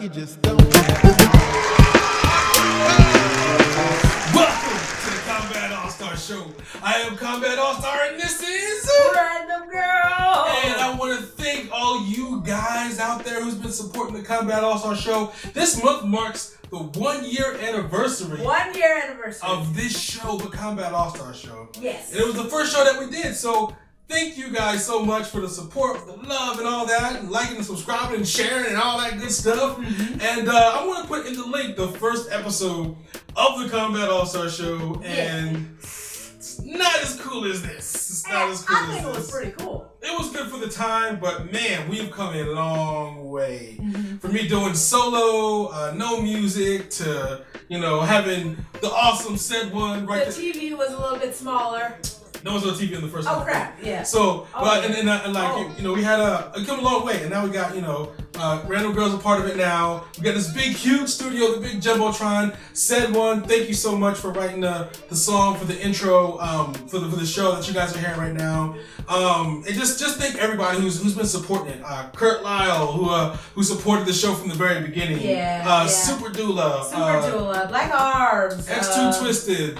you just don't have. Welcome to the Kombat AllStar Show. I am Kombat AllStar and this is Random Girl. And I want to thank all you guys out there who's been supporting the Kombat AllStar Show. This month marks the 1 year anniversary. 1 year anniversary of this show, the Kombat AllStar Show. Yes. And it was the first show that we did, so thank you guys so much for the support, the love, and all that, and liking and subscribing and sharing and all that good stuff. Mm-hmm. And I want to put in the link the first episode of the Kombat AllStar Show, and it's not as cool as this. It's not as cool as this. I think it was pretty cool. It was good for the time, but man, we've come a long way. Mm-hmm. From me doing solo, no music, to, you know, having the awesome said one right there. The TV was a little bit smaller. There was no TV in the first one. Oh crap! Yeah. So, you know, we had come a long way, and now we got, you know, Random Girl's a part of it now. We got this big, huge studio, the big jumbotron. Said one, thank you so much for writing the song for the intro for the show that you guys are hearing right now. And just thank everybody who's been supporting it. Kurt Lyle, who supported the show from the very beginning. Yeah. Super Doula. Doula, Black Arms. X2 Twisted.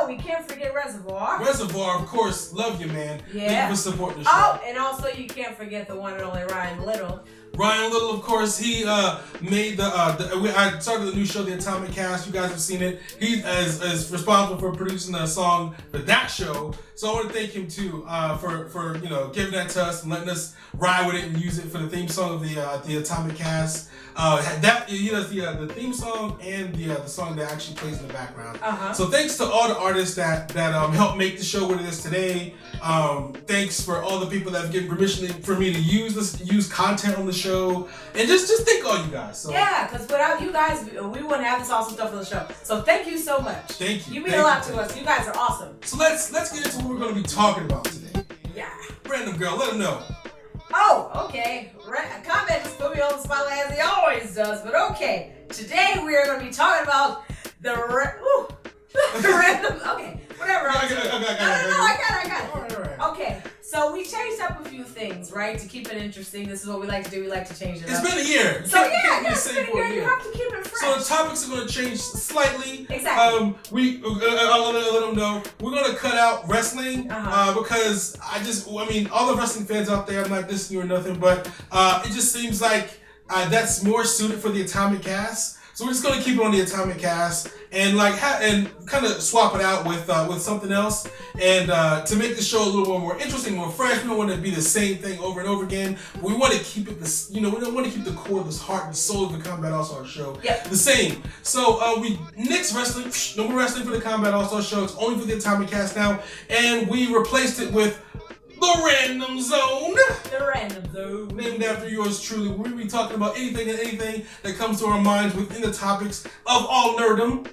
We can't forget Reservoir. Reservoir, of course, love you, man. Yeah. Thank you for supporting the show. Oh, and also you can't forget the one and only Ryan Little. Ryan Little, of course, he made I started the new show, The Atomic Cast. You guys have seen it. He is responsible for producing the song for that show. So I want to thank him too for you know, giving that to us and letting us ride with it and use it for the theme song of the Atomic Cast. He does the theme song and the song that actually plays in the background. So thanks to all the artists that helped make the show what it is today. Thanks for all the people that have given permission for me to use content on the show, and just thank all you guys. So, yeah, because without you guys, we wouldn't have this awesome stuff on the show. So thank you so much. Thank you. You mean a lot to us. You guys are awesome. So let's get into what we're going to be talking about today. Yeah. Random Girl, let them know. Oh, okay. Kombat just put me on the spotlight as he always does, but okay. Today we are going to be talking about the random. Okay, whatever. I got it. All right. Okay, so we changed up a few things, right, to keep it interesting. This is what we like to do. We like to change it up. It's been a year. So yeah, it's been a year. You have to keep it fresh. So the topics are going to change slightly. Exactly. I'll let them know. We're going to cut out wrestling because all the wrestling fans out there, I'm not dissing you or nothing, but it just seems like that's more suited for the Atomic Cast. So we're just gonna keep it on the Atomic Cast and and kind of swap it out with something else, and to make the show a little more interesting, more fresh. We don't want it to be the same thing over and over again. But we want to keep it we don't want to keep the core, this heart, and soul of the Kombat AllStar Show the same. So we nixed wrestling. No more wrestling for the Kombat AllStar Show. It's only for the Atomic Cast now, and we replaced it with the Random Zone. The Random Zone. Named after yours truly. We'll be talking about anything and anything that comes to our minds within the topics of all nerdom.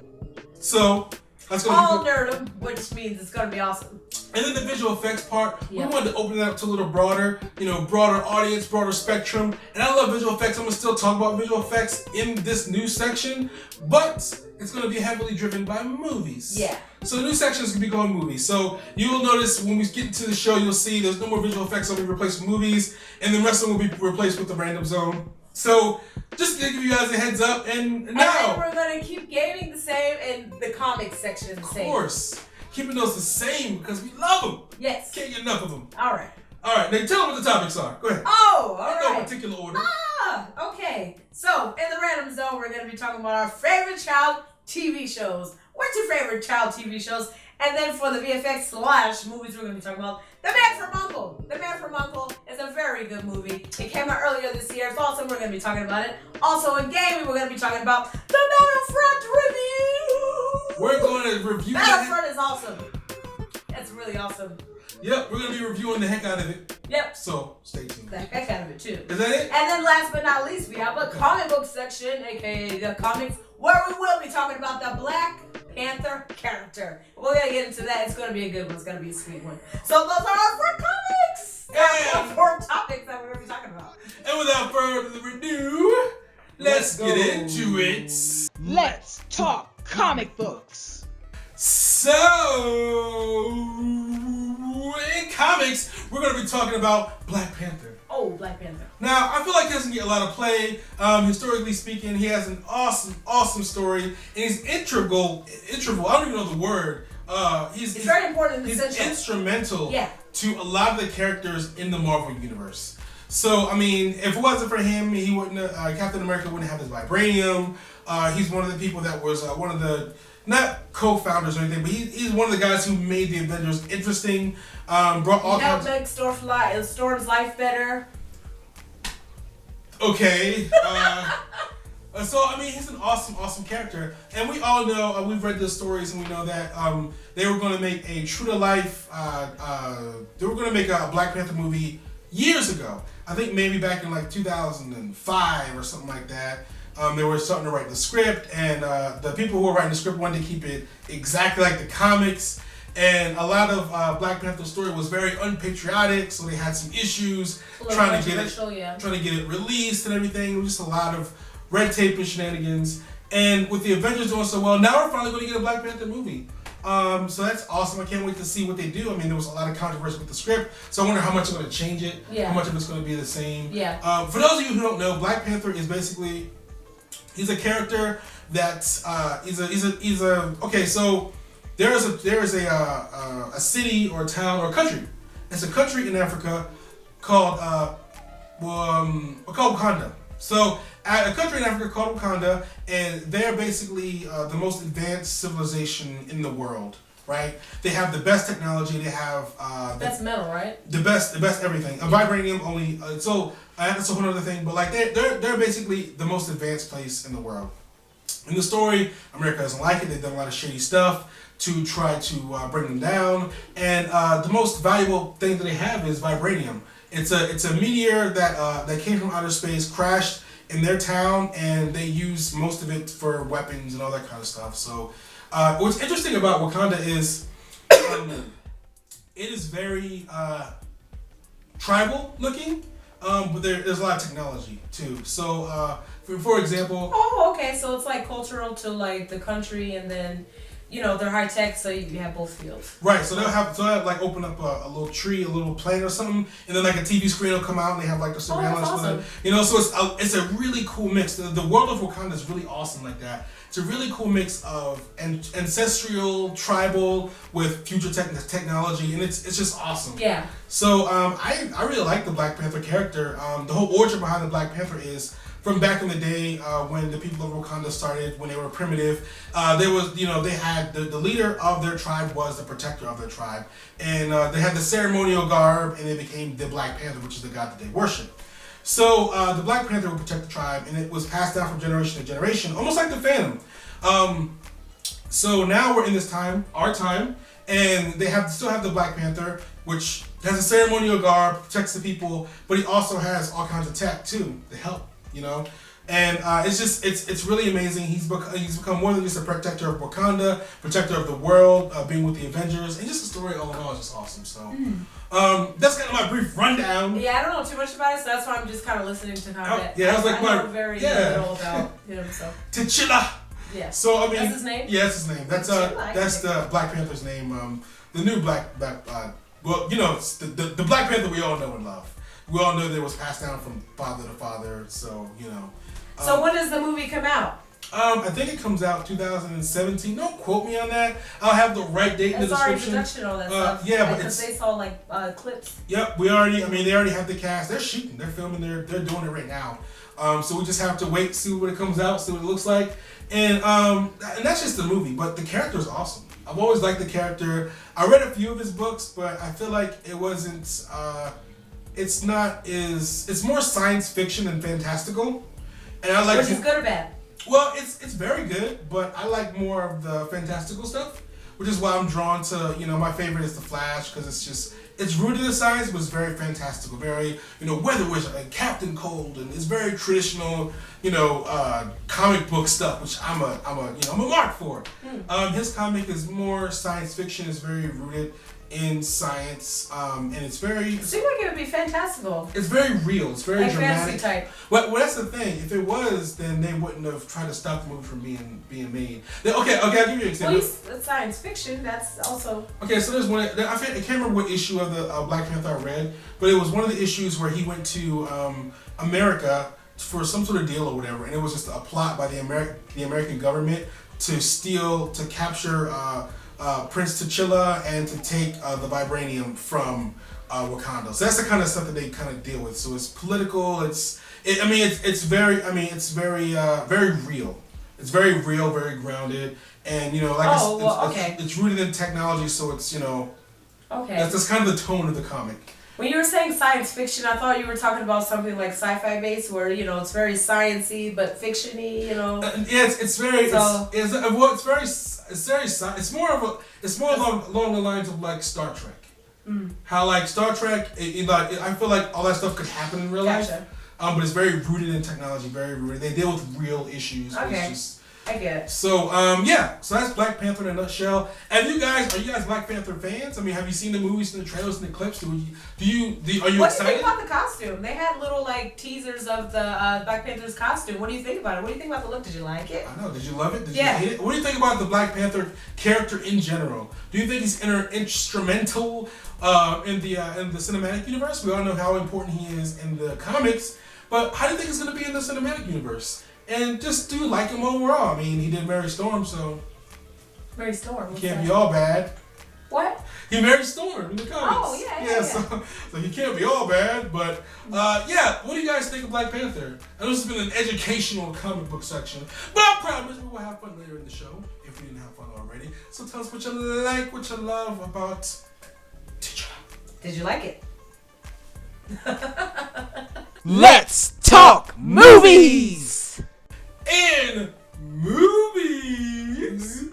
So, that's going to be all nerdom, which means it's going to be awesome. And then the visual effects part, we wanted to open it up to a little broader, broader audience, broader spectrum. And I love visual effects. I'm going to still talk about visual effects in this new section, but it's going to be heavily driven by movies. Yeah. So the new section is going to be going movies. So you will notice when we get into the show, you'll see there's no more visual effects that will be replaced with movies, and then wrestling will be replaced with the Random Zone. So just to give you guys a heads up, and now we're going to keep gaming the same and the comics section the same. Of course. Keeping those the same because we love them. Yes. Can't get enough of them. All right. Now tell them what the topics are. Go ahead. Oh, all right. In no particular order. Okay. So in the Random Zone, we're going to be talking about our favorite child TV shows. What's your favorite child TV shows? And then for the VFX/movies, we're going to be talking about The Man from U.N.C.L.E. The Man from U.N.C.L.E. is a very good movie. It came out earlier this year. It's awesome. We're going to be talking about it. Also in gaming, we're going to be talking about the Battlefront review. We're going to review Battlefront is awesome. It's really awesome. Yep, we're going to be reviewing the heck out of it. Yep. So, stay tuned. The heck out of it, too. Is that it? And then last but not least, we have a comic book section, aka the comics, where we will be talking about the Black Panther character. We're going to get into that. It's going to be a good one. It's going to be a sweet one. So those are our 4 comics. Our 4 topics that we're going to be talking about. And without further ado, let's get into it. Let's talk comic books. So, in comics, we're going to be talking about Black Panther. Oh, Black Black Panther? Now, I feel like he doesn't get a lot of play. Historically speaking, he has an awesome story, and he's integral. I don't even know the word. He's very important. He's essential. instrumental Yeah. to a lot of the characters in the Marvel universe. So, I mean, if it wasn't for him, he wouldn't. Captain America wouldn't have his vibranium. He's one of the people that was one of the not co-founders or anything, but he's one of the guys who made the Avengers interesting. Brought all kinds. Helped make Storm's life better. Okay. So, I mean, he's an awesome character. And we all know, we've read the stories and we know that they were going to make a true-to-life, they were going to make a Black Panther movie years ago. I think maybe back in like 2005 or something like that. They were starting to write the script, and the people who were writing the script wanted to keep it exactly like the comics. And a lot of Black Panther's story was very unpatriotic, so they had some issues trying to get it released and everything. It was just a lot of red tape and shenanigans. And with the Avengers doing so well, now we're finally going to get a Black Panther movie. So that's awesome. I can't wait to see what they do. I mean, there was a lot of controversy with the script, so I wonder how much they're going to change it. Yeah. How much of it's going to be the same. Yeah. For those of you who don't know, Black Panther is basically, he's a character that's okay. So there is a city or a town or a country. It's a country in Africa called Wakanda. So a country in Africa called Wakanda, and they're basically the most advanced civilization in the world, right? They have the best technology. They have that's metal, right? The best everything. A vibranium only. So that's a whole other thing. But like they're basically the most advanced place in the world. In the story, America doesn't like it. They've done a lot of shady stuff to try to bring them down. And the most valuable thing that they have is vibranium. It's a meteor that came from outer space, crashed in their town, and they use most of it for weapons and all that kind of stuff. So what's interesting about Wakanda is it is very tribal looking, but there's a lot of technology too. So for example... Oh, okay. So it's like cultural to like the country, and then... You know, they're high tech, so you have both fields. Right, so they'll have like open up a little tree, a little plant or something, and then like a TV screen will come out and they have like the surveillance with it. You know, so it's a really cool mix. The world of Wakanda is really awesome like that. It's a really cool mix of ancestral, tribal with future technology, and it's just awesome. Yeah. So I really like the Black Panther character. The whole origin behind the Black Panther is from back in the day when the people of Wakanda started, when they were primitive. They had the leader of their tribe was the protector of their tribe, and they had the ceremonial garb, and they became the Black Panther, which is the god that they worship. So the Black Panther would protect the tribe, and it was passed down from generation to generation, almost like the Phantom. So now we're in this time, our time, and they still have the Black Panther, which has a ceremonial garb, protects the people, but he also has all kinds of tech too to help. You know, and it's really amazing. He's become more than just a protector of Wakanda, protector of the world, being with the Avengers, and just the story all in all is just awesome. So that's kind of my brief rundown. Yeah, I don't know too much about it, so that's why I'm just kind of listening to how that. Yeah, I was like, I know very little about him. So T'Challa. Yeah. So I mean, that's his name. Yeah, that's his name. That's the Black Panther's name. The new Black well, you know, it's the Black Panther we all know and love. We all know that it was passed down from father to father, so, you know. So when does the movie come out? I think it comes out 2017. Don't quote me on that. I'll have the right date in the description. Production, all that stuff. Yeah, but because they saw like clips. Yep, they already have the cast. They're shooting, they're filming, they're doing it right now. So we just have to wait, see when it comes out, see what it looks like. And that's just the movie, but the character is awesome. I've always liked the character. I read a few of his books, but I feel like it wasn't... It's more science fiction than fantastical, and I like. Which is good or bad? Well, it's very good, but I like more of the fantastical stuff, which is why I'm drawn to. You know, my favorite is the Flash because it's rooted in science, but it's very fantastical, very Weather Wizard and Captain Cold, and it's very traditional, comic book stuff, which I'm a mark for. His comic is more science fiction, is very rooted in science, and it's very. It seemed like it would be fantastical. It's very real. It's very like dramatic. fantasy type. Well, that's the thing. If it was, then they wouldn't have tried to stop the movie from being made. Okay, I'll give you an example. Well, it's science fiction. That's also. Okay, so there's one. I can't remember what issue of the Black Panther I read, but it was one of the issues where he went to America for some sort of deal or whatever, and it was just a plot by the American government to capture Prince T'Challa and to take the vibranium from Wakanda. So that's the kind of stuff that they kind of deal with. So it's political. It's very real. It's very real, very grounded, and it's rooted in technology. So it's okay. That's kind of the tone of the comic. When you were saying science fiction, I thought you were talking about something like sci-fi based, where it's very sciencey but fictiony. It's very. So, it's more along the lines of like Star Trek. How like Star Trek, I feel like all that stuff could happen in real life. But it's very rooted in technology, very rooted. They deal with real issues. Okay. I get it. So so that's Black Panther in a nutshell. And are you guys Black Panther fans? I mean, have you seen the movies and the trailers and the clips? Are you excited? What do you think about the costume? They had little like teasers of the Black Panther's costume. What do you think about it? What do you think about the look? Did you like it? I know. Did you love it? Did you hate it? What do you think about the Black Panther character in general? Do you think he's instrumental in the cinematic universe? We all know how important he is in the comics, but how do you think he's going to be in the cinematic universe? And just do you like him overall? I mean, he did Mary Storm, so Mary Storm. He can't be all bad. What? He Mary Storm in the comics. Oh yeah. So he can't be all bad, but what do you guys think of Black Panther? I know this has been an educational comic book section, but I promise we will have fun later in the show if we didn't have fun already. So tell us what you like, what you love about T'Challa. Did you like it? Let's talk movies! In movies,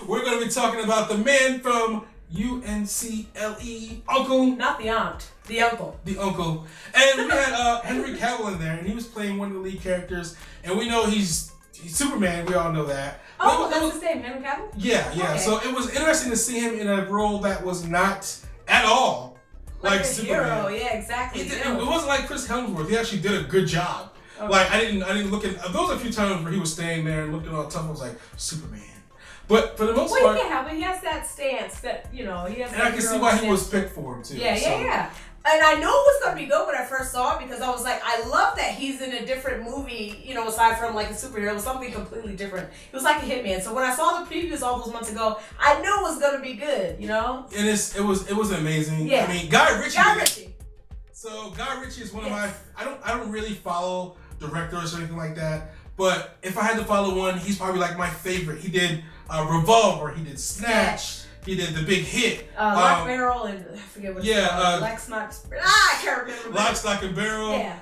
we're going to be talking about the man from U.N.C.L.E. Uncle. Not the aunt, the uncle. The uncle. And we had Henry Cavill in there, and he was playing one of the lead characters. And we know he's Superman. We all know that. Oh, that's his name, Henry Cavill? Yeah. Okay. So it was interesting to see him in a role that was not at all like Superman. Hero. Yeah, exactly. It wasn't like Chris Hemsworth. He actually did a good job. Okay. Like I didn't look at. There was a few times where he was standing there and looking all tough. I was like Superman, but for the most part, you can't help it. He has that stance that he has. And I can see why he was picked for him too. Yeah. And I know it was gonna be good when I first saw it because I was like, I love that he's in a different movie. Aside from like a superhero, it was something completely different. It was like a hitman. So when I saw the previews all those months ago, I knew it was gonna be good. And it was amazing. Yeah. I mean, Guy Ritchie. So Guy Ritchie is one of my. I don't really follow directors or anything like that, but if I had to follow one, he's probably like my favorite. He did Revolver, he did Snatch, he did The Big Hit, Lock, Barrel, and I forget what it's called. I can't remember. Lock, Stock, and Barrel. Yeah.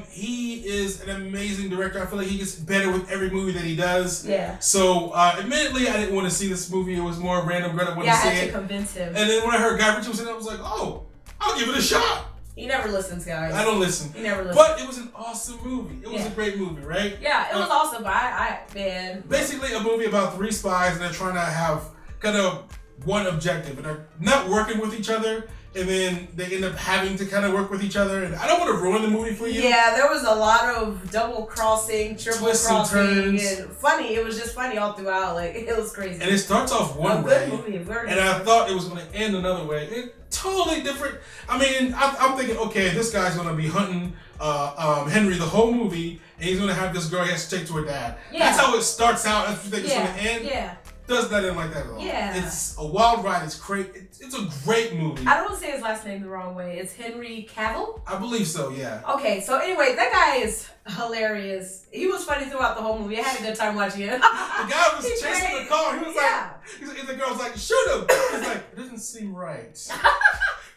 He is an amazing director. I feel like he gets better with every movie that he does. Yeah. So, admittedly, I didn't want to see this movie. It was more random. I wanted to see it. I had to convince him. And then when I heard Guy Ritchie was in it, I was like, oh, I'll give it a shot. He never listens, guys. I don't listen. He never listens. But it was an awesome movie. It was a great movie, right? Yeah, it was awesome. Man. Basically, a movie about 3 spies and they're trying to have kind of one objective, and they're not working with each other, and then they end up having to kind of work with each other. And I don't want to ruin the movie for you. Yeah, there was a lot of double crossing, triple twists crossing, and turns. And funny. It was just funny all throughout. Like it was crazy. And it starts off one way, and I thought it was going to end another way. Totally different. I mean, I'm thinking, okay, this guy's going to be hunting Henry the whole movie, and he's going to have this girl he has to take to her dad. Yeah. That's how it starts out. That's what you think it's going to end. Yeah. Does not end like that at all. Yeah. It's a wild ride. It's great. It's a great movie. I don't want to say his last name the wrong way. It's Henry Cavill? I believe so, yeah. Okay, so anyway, that guy is hilarious. He was funny throughout the whole movie. I had a good time watching it. The guy was chasing the car. He was like, the girl's like, shoot him. He's like, it doesn't seem right.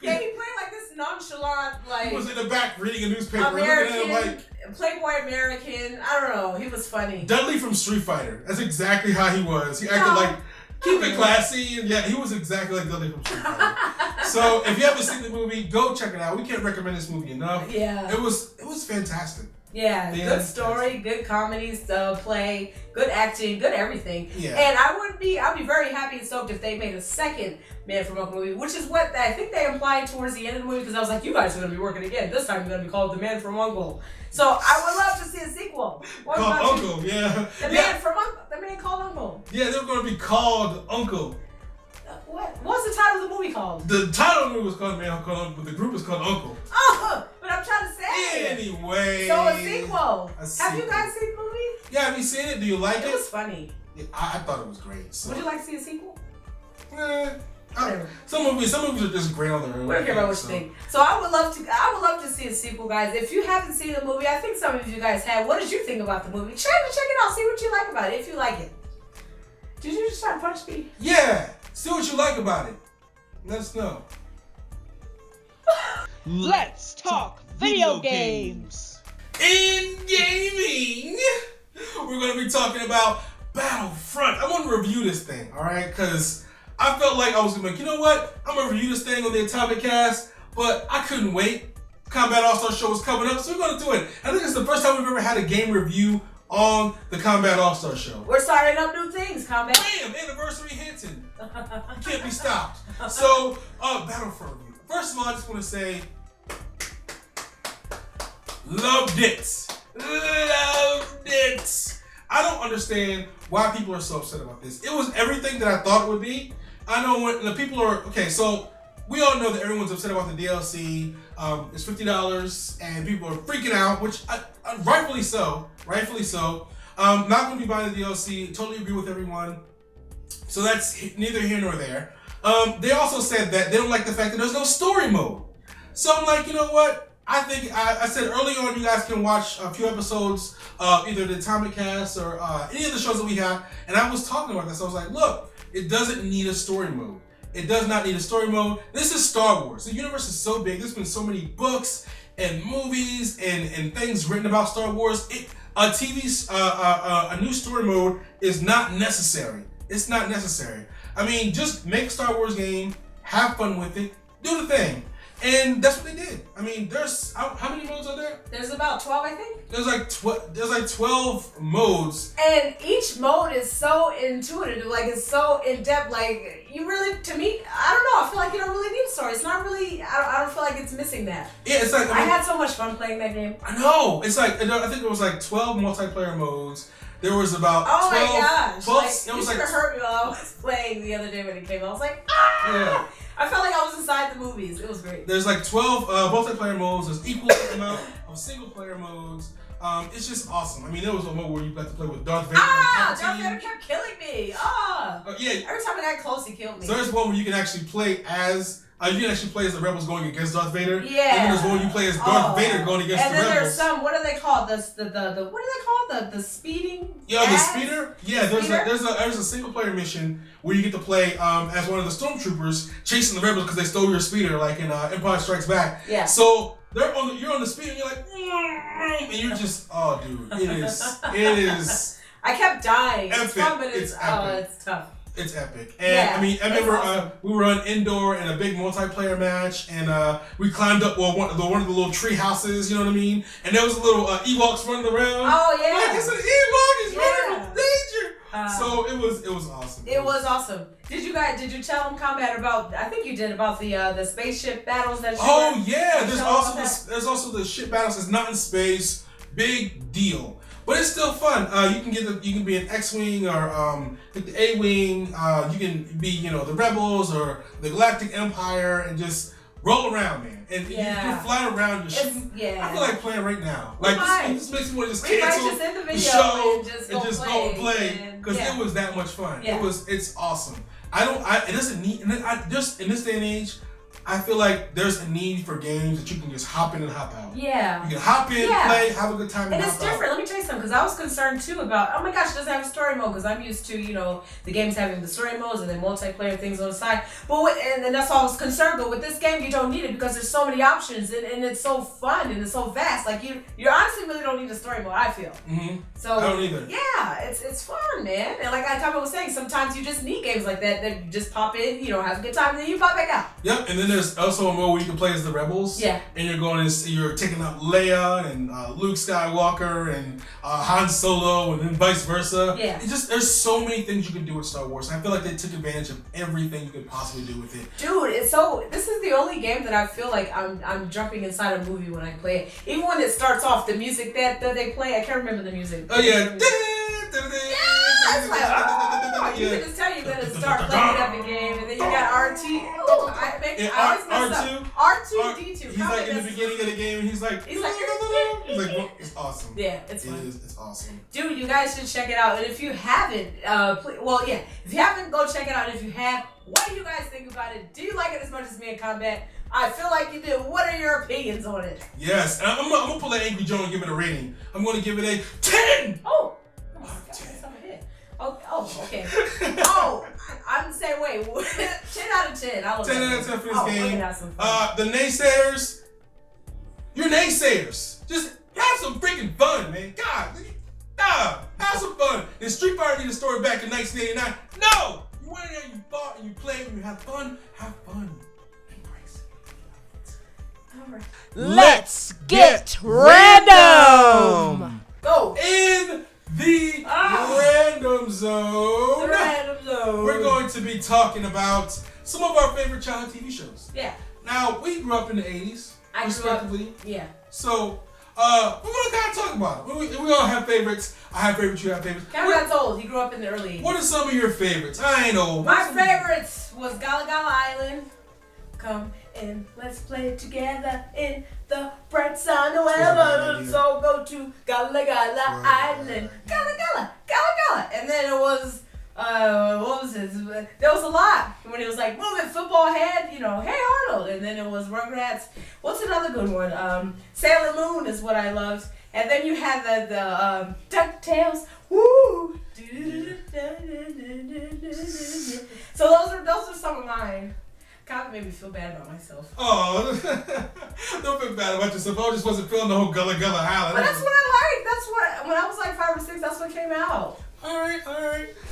Yeah, he played like this nonchalant, like... He was in the back reading a newspaper. American, looking at him like... Playboy American. I don't know. He was funny. Dudley from Street Fighter. That's exactly how he was. He acted like, keep it classy. And yeah, he was exactly like Dudley from Street Fighter. So if you haven't seen the movie, go check it out. We can't recommend this movie enough. Yeah. It was fantastic. Yeah, good story, good comedy, play, good acting, good everything. Yeah. And I'd be very happy and stoked if they made a second Man from U.N.C.L.E. movie, which is what I think they implied towards the end of the movie, because I was like, you guys are going to be working again. This time you're going to be called The Man from U.N.C.L.E. So I would love to see a sequel. What called about Uncle, you? yeah. The man called Uncle. Yeah, they're going to be called Uncle. What's the title of the movie called? The title of the movie was called Man Called Uncle, but the group is called Uncle. Oh, but I'm trying to say. Anyway. So a sequel. Have you guys seen the movie? Yeah, have you seen it? Do you like it? It was funny. Yeah, I thought it was great. So. Would you like to see a sequel? Some movies are just great on their own. We don't care about what you think. So I would love to see a sequel, guys. If you haven't seen the movie, I think some of you guys have. What did you think about the movie? Check it out. See what you like about it. If you like it. Did you just try to punch me? Yeah. See what you like about it. Let us know. Let's talk video games. In gaming, we're going to be talking about Battlefront. I want to review this thing, all right? Because I felt like I was going to be like, you know what? I'm going to review this thing on the Atomic Cast, but I couldn't wait. Combat AllStar show is coming up, so we're going to do it. I think it's the first time we've ever had a game review on the Combat AllStar show. We're starting up new things, Combat. Bam! Anniversary Hinton. You can't be stopped. So, Battlefront review. First of all, I just want to say, loved it. Loved it. I don't understand why people are so upset about this. It was everything that I thought it would be. I know when the people are, okay, so we all know that everyone's upset about the DLC. It's $50 and people are freaking out, which rightfully so. Rightfully so. Not going to be buying the DLC. Totally agree with everyone. So that's neither here nor there. They also said that they don't like the fact that there's no story mode. So I'm like, you know what? I think I said early on, you guys can watch a few episodes of either the Atomic Cast or any of the shows that we have. And I was talking about this. I was like, look, it doesn't need a story mode. It does not need a story mode. This is Star Wars. The universe is so big. There's been so many books and movies and things written about Star Wars. A new story mode is not necessary. It's not necessary. I mean, just make a Star Wars game, have fun with it, do the thing. And that's what they did. I mean, there's how many modes are there? There's about 12, I think. There's like 12 modes. And each mode is so intuitive, like it's so in depth. Like you really, to me, I don't know. I feel like you don't really need a story. It's not really. I don't feel like it's missing that. Yeah, it's like I had so much fun playing that game. I know. It's like I think it was like 12 multiplayer modes. There was about 12. My gosh! 12, like, it was you should have heard me while I was playing the other day when it came out. I was like, ah! Yeah. I felt like I was inside the movies. It was great. There's like 12 multiplayer modes. There's equal amount of single player modes. It's just awesome. I mean, there was a mode where you got to play with Darth Vader. Darth Vader kept killing me. Yeah. Every time I got close, he killed me. So there's one where you can actually play as. You can actually play as the rebels going against Darth Vader. Yeah. And then there's one you play as Darth Vader going against the rebels. And then there's some. What are they called? What are they called? The speeding. Yeah, the speeder. Yeah, there's a single player mission where you get to play as one of the stormtroopers chasing the rebels because they stole your speeder, like in Empire Strikes Back. Yeah. So you're on the speeder and you're like, and you're just, oh dude, it is. I kept dying. Epic. It's fun, but it's tough. It's epic. And I mean, I remember awesome. We were on indoor in a big multiplayer match, and we climbed up one of the little tree houses, you know what I mean? And there was a little Ewoks running around. Oh yeah. Like, it's an Ewok, he's running from danger. So it was awesome. It was awesome. Did you tell them Combat about? I think you did about the spaceship battles that. There's also the ship battles that's not in space. Big deal. But it's still fun. You can be an X-wing or the A-wing. You can be the Rebels or the Galactic Empire and just roll around, man. And you can fly around and shoot. I feel like playing right now. Like this makes me want to just cancel the show and just go and play because it was that much fun. Yeah. It's awesome. It doesn't need. Just in this day and age, I feel like there's a need for games that you can just hop in and hop out. Yeah. You can hop in, play, have a good time, and it's different. Let me tell you something, because I was concerned too about, oh my gosh, it doesn't have a story mode, because I'm used to, the games having the story modes and then multiplayer things on the side. But and that's all I was concerned. But with this game, you don't need it because there's so many options and it's so fun and it's so vast. Like you honestly really don't need a story mode, I feel. Mm-hmm. So I don't either. Yeah, it's fun, man. And like Tommy was saying, sometimes you just need games like that you just pop in, have a good time, and then you pop back out. Yep, and then there's also a mode where you can play as the rebels. Yeah. And you're taking out Leia and Luke Skywalker and Han Solo and then vice versa. Yeah. There's so many things you can do with Star Wars. I feel like they took advantage of everything you could possibly do with it. Dude, this is the only game that I feel like I'm jumping inside a movie when I play it. Even when it starts off, the music that they play, I can't remember the music. Oh yeah. It's like, you can just tell you're gonna start playing up the game, and then you got RT. I always mess up. R2D2. He's like in the beginning of the game, and he's like, well, it's awesome. Yeah, it's fun. It's awesome. Dude, you guys should check it out. And if you haven't, if you haven't, go check it out. And if you have, what do you guys think about it? Do you like it as much as me in Combat? I feel like you do. What are your opinions on it? Yes, and I'm gonna pull that Angry Joe and give it a rating. I'm gonna give it a 10. Oh my God, that's a hit. Oh, okay. Oh, I'm the same way. 10 out of 10. 10 out of 10 for this game. The naysayers, you're naysayers. Just have some freaking fun, man. God, have some fun. Did Street Fighter need a story back in 1989? No! You went in there, you fought, and you played, and you had fun. Have fun. Embrace it. All right. Let's get random! Go! In the random zone. The random zone. We're going to be talking about some of our favorite childhood TV shows. Yeah. Now, we grew up in the 80s, respectively. Yeah. So, we're going to kind of talk about it. We all have favorites. I have favorites, you have favorites. Combat's old. He grew up in the early 80s. What are some of your favorites? I ain't old. My favorites was Gala Gala Island. Come and let's play together in the bright sun. So go to Gala Gala Island. Gala Gala, Gala Gala. And then it was, what was it? There was a lot. When it was like, moving football head, hey Arnold. And then it was Rugrats. What's another good one? Sailor Moon is what I loved. And then you had the DuckTales. Woo! So those are some of mine. Kind of made me feel bad about myself. Oh, don't feel bad about yourself. I just wasn't feeling the whole Gullah Gullah Island. But that's what I like. That's what, when I was like 5 or 6, that's what came out. All right.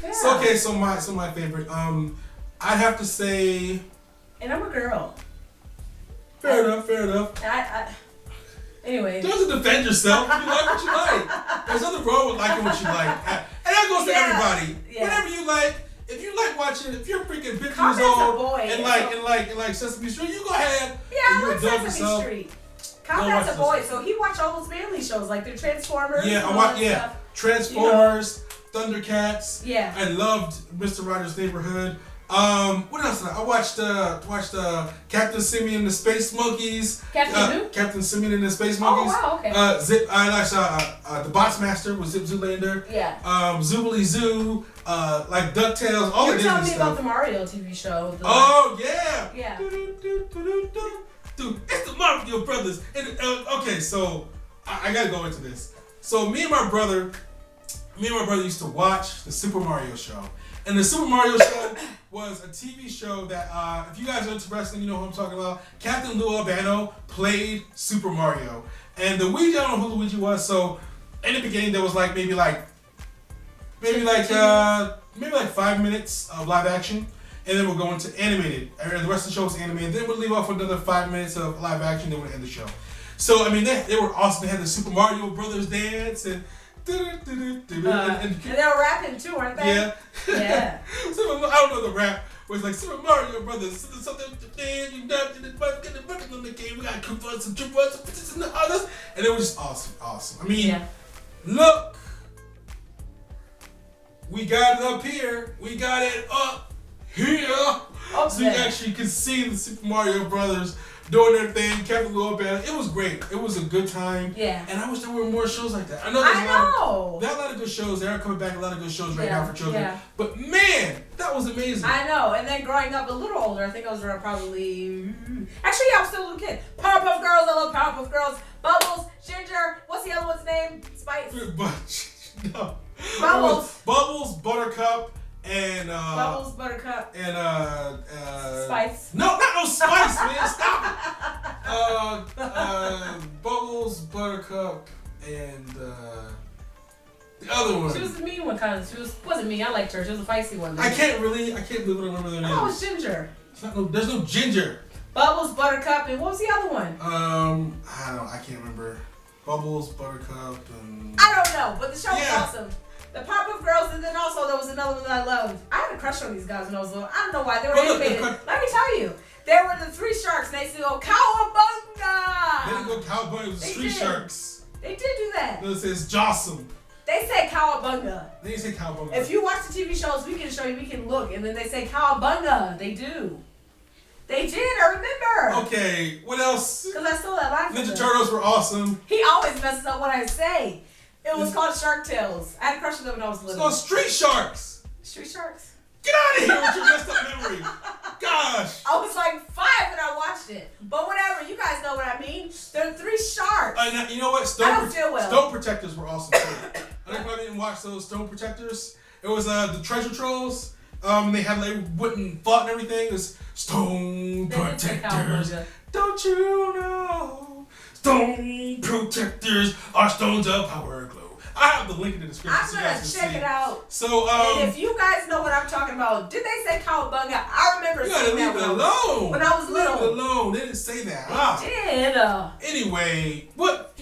Yeah. So my favorite. I'd have to say. And I'm a girl. Fair enough. Anyway. Don't defend yourself. You like what you like. There's nothing wrong with liking what you like. And that goes to everybody. Yeah. Whatever you like. If you like watching, if you're freaking 50 years old and like Sesame Street, you go ahead. Yeah, I like Sesame Street. Combat's a boy, so he watched all those family shows like the Transformers. Yeah, I watched Transformers, Thundercats. Yeah. I loved Mr. Rogers' Neighborhood. What else did I watched Captain Simian and the Space Monkeys. Captain Simian and the Space Monkeys. Oh wow, okay. I watched the Botsmaster with Zip Zoolander. Yeah. Zoobly Zoo, like DuckTales, all the Disney stuff. You're telling me about the Mario TV show. Oh yeah. Yeah. Dude, it's the Mario Brothers. And, okay, so I gotta go into this. So me and my brother used to watch the Super Mario show. And the Super Mario show was a TV show that, if you guys are into wrestling, you know who I'm talking about. Captain Lou Albano played Super Mario. And the Luigi, I don't know who Luigi was, so in the beginning there was maybe 5 minutes of live action. And then we'll go into animated. And the rest of the show was animated. Then we'll leave off with another 5 minutes of live action, then we'll end the show. So, I mean, they were awesome. They had the Super Mario Brothers dance and... and they were rapping too, weren't they? Yeah. Yeah. I don't know the rap. Where it's like Super Mario Brothers, something, we got Koopas and Troopas and others, and it was just awesome. I mean, look, we got it up here. We got it up here. So you actually can see the Super Mario Brothers doing their thing, Captain Lou Albano. It was great. It was a good time. Yeah. And I wish there were more shows like that. I know there are a lot of good shows. There are coming back a lot of good shows right now for children. Yeah. But man, that was amazing. I know. And then growing up a little older, I think I was around probably... Actually, I was still a little kid. Powerpuff Girls. I love Powerpuff Girls. Bubbles. Ginger. What's the other one's name? Spice. No. Bubbles. Buttercup. And Bubbles, Buttercup, and Spice. No, not no Spice, man. Stop it. Bubbles, Buttercup, and the other one. She was the mean one, kind of. She wasn't mean. I liked her. She was a feisty one. I can't believe I don't remember their name. Oh, it's Ginger. There's no Ginger. Bubbles, Buttercup, and what was the other one? I can't remember. Bubbles, Buttercup, and I don't know, but the show was Yeah. awesome. The Pop-Up Girls, and then also there was another one that I loved. I had a crush on these guys when I was little. I don't know why. They were But look, animated. Let me tell you. They were the three sharks, and they used to go, Cowabunga! They didn't go Cowboy, it was They Street did. Sharks. They did do that. No, it says Jossum. They say Cowabunga. They didn't say Cowboy. If you watch the TV shows, we can show you, we can look, and then they say Cowabunga. They do. They did, I remember. Okay, what else? Because I stole that line from Ninja them. Turtles were awesome. He always messes up what I say. It was called Shark Tales. I had a crush on them when I was It's little. called Street Sharks. Street Sharks? Get out of here with your messed up memory. Gosh. I was like 5 when I watched it. But whatever, you guys know what I mean. They're three sharks. Now, you know what? I don't feel well. Stone Protectors were awesome too. I don't know if I didn't watch those Stone Protectors. It was the Treasure Trolls. They had like wooden fought and everything. It was Stone They did say Protectors. Cowabunga. Don't you know? Stone Protectors are stones of power glow. I have the link in the description I'm so you going guys to can check see. it out. So, And if you guys know what I'm talking about, did they say Cowabunga? I remember you gotta saying leave that it when I was alone. when I was little. Leave it alone. They didn't say that. Did. Anyway, what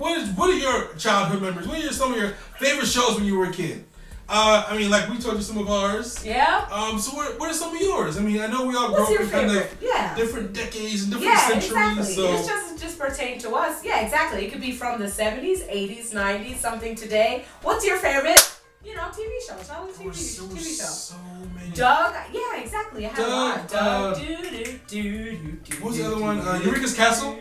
are your childhood memories? What are some of your favorite shows when you were a kid? I mean, like we told you some of ours. Yeah? So what are some of yours? I mean, I know we all What's grew your up in kind favorite? of Yeah. different decades and different Yeah, centuries. exactly. So This doesn't just pertain to us. Yeah, exactly. It could be from the 70s, 80s, 90s, something today. What's your favorite, TV show? Childhood there were TV show. so many. Doug? Yeah, exactly. I had a lot. Doug, Doug. What was the other one? Eureka's Castle.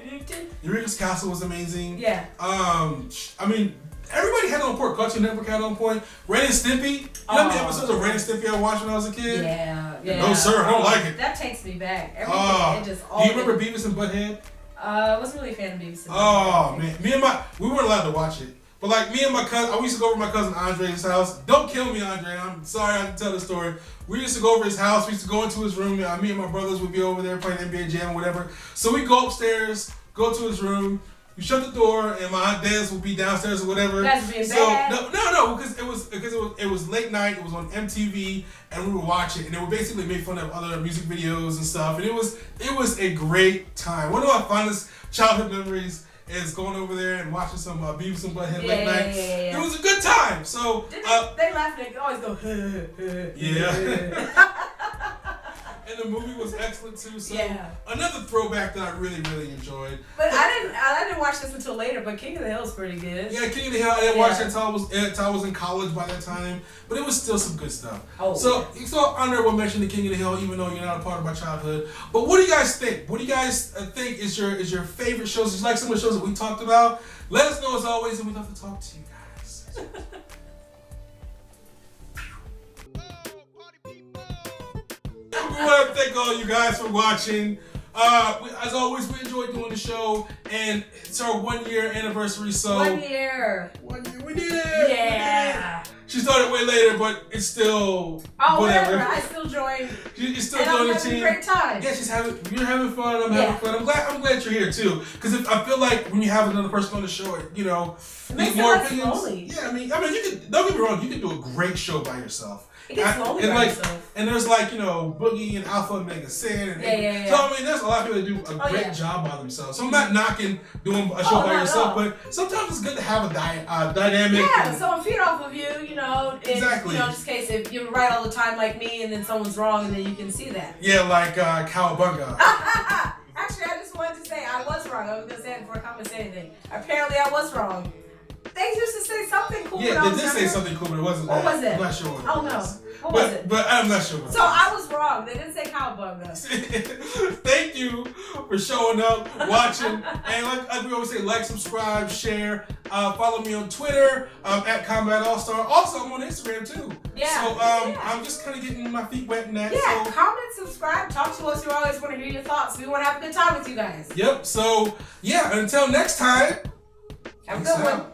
Eureka's Castle was amazing. Yeah. I mean, everybody had on point. Cartoon Network had on point. Ren and Stimpy. You know how many episodes of Ren and Stimpy I watched when I was a kid? Yeah. No, sir, I don't like it. That takes me back. Everything. It just all. Do you remember Beavis and Butthead? I wasn't really a fan of Beavis. Oh man, we weren't allowed to watch it. But like me and my cousin, I used to go over to my cousin Andre's house. Don't kill me, Andre. I'm sorry I have to tell the story. We used to go over his house. We used to go into his room. Me and my brothers would be over there playing NBA Jam or whatever. So we go upstairs, go to his room. You shut the door, and my aunt Des would be downstairs or whatever. That's being so bad. no, because it was late night. It was on MTV, and we would watch it, and they would basically make fun of other music videos and stuff. And it was a great time. One of my fondest childhood memories is going over there and watching some Beavis and Butthead late night. Yeah. It was a good time. So They laugh and they always go. yeah. And the movie was excellent too. So Yeah. another throwback that I really, really enjoyed. But I didn't watch this until later. But King of the Hill is pretty good. Yeah, King of the Hill. I didn't watch that until I was in college by that time, but it was still some good stuff. Oh, so honorable mention to King of the Hill, even though you're not a part of my childhood. But what do you guys think? What do you guys think is your favorite shows? Is like some of the shows that we talked about? Let us know as always, and we'd love to talk to you guys. We want to thank all you guys for watching. As always, we enjoyed doing the show, and it's our 1 year anniversary. So 1 year. 1 year, we did it. Yeah. She started way later, but it's still whatever. I still joined. You're still And doing I'm the having team. a great time. Yeah, you're having fun. I'm having fun. I'm glad you're here too. Because I feel like when you have another person on the show, It makes it more less opinions. lonely. Yeah, I mean, you could, don't get me wrong. You can do a great show by yourself. It gets lonely and by like, yourself. and there's like Boogie and Alpha and Mega Sin. And Yeah. So I mean, there's a lot of people that do a great job by themselves. So I'm not knocking doing a show by yourself, but sometimes it's good to have a dynamic. Yeah, someone feed off of you, Exactly. Just in case if you're right all the time like me and then someone's wrong and then you can see that. Yeah, like Cowabunga. Actually, I just wanted to say I was wrong. I was going to say it before I comment say anything. Apparently, I was wrong. They used to say something cool when I Yeah, they was did say younger. something cool, but it wasn't What that. was it? I'm not sure what it Oh, was. no. What was it? But I'm not sure what So I was wrong. They didn't say Cowabunga. Thank you for showing up, watching, and like we always say, like, subscribe, share. Follow me on Twitter at Kombat AllStar. Also, I'm on Instagram too. Yeah. So I'm just kind of getting my feet wet in that. Yeah, So. comment, subscribe, talk to us. We always want to hear your thoughts. We want to have a good time with you guys. Yep. So yeah. Until next time. Have a Peace good one. out.